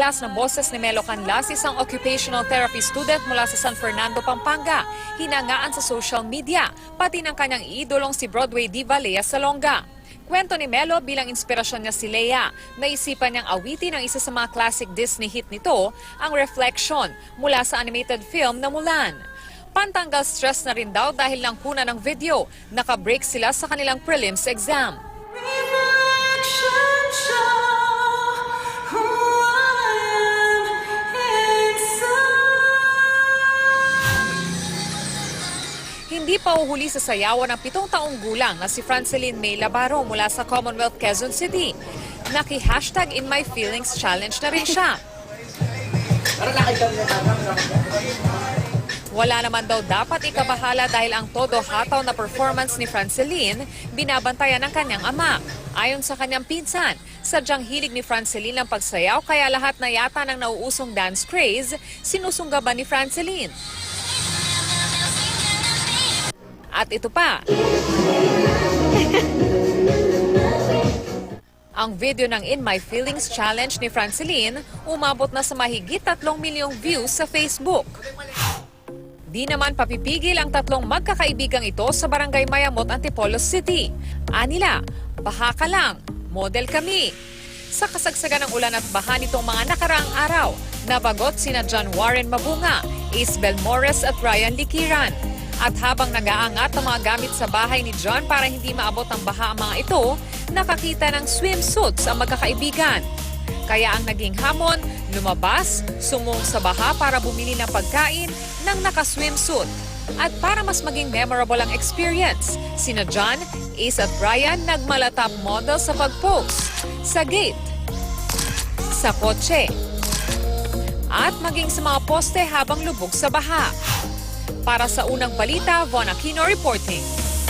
Nagpahilas ng boses ni Melo Canlas, isang occupational therapy student mula sa San Fernando, Pampanga. Hinangaan sa social media, pati ng kanyang idolong si Broadway diva Lea Salonga. Kwento ni Melo, bilang inspirasyon niya si Lea, naisipan niyang awitin ang isa sa mga classic Disney hit nito, ang Reflection, mula sa animated film na Mulan. Pantanggal stress na rin daw dahil lang kuna ng video, nakabreak sila sa kanilang prelims exam. Hindi pa uhuli sa sayawan ng 7 taong gulang na si Franceline May Labaro mula sa Commonwealth, Quezon City. Naki-hashtag In My Feelings Challenge na rin siya. Wala naman daw dapat ikabahala dahil ang todo hataw na performance ni Franceline binabantayan ng kanyang ama. Ayon sa kanyang pinsan, sadyang hilig ni Franceline ang pagsayaw kaya lahat na yata ng nauusong dance craze sinusunggaban ni Franceline. At ito pa. Ang video ng In My Feelings Challenge ni Franceline umabot na sa mahigit 3 milyong views sa Facebook. Di naman papipigil ang 3 magkakaibigang ito sa Barangay Mayamot, Antipolo City. Anila, baha ka lang, model kami. Sa kasagsagan ng ulan at baha nitong mga nakaraang araw, nabagot sina John Warren Mabunga, Isabel Morris at Ryan Likiran. At habang nag-aangat ang mga gamit sa bahay ni John para hindi maabot ng baha ang mga ito, nakakita ng swimsuits ang magkakaibigan. Kaya ang naging hamon, lumabas, sumung sa baha para bumili ng pagkain ng naka-swimsuit. At para mas maging memorable ang experience, sina John, Ace at Brian nagmalatap model sa pag-post, sa gate, sa kotse, at maging sa mga poste habang lubog sa baha. Para sa unang balita, Von Aquino reporting.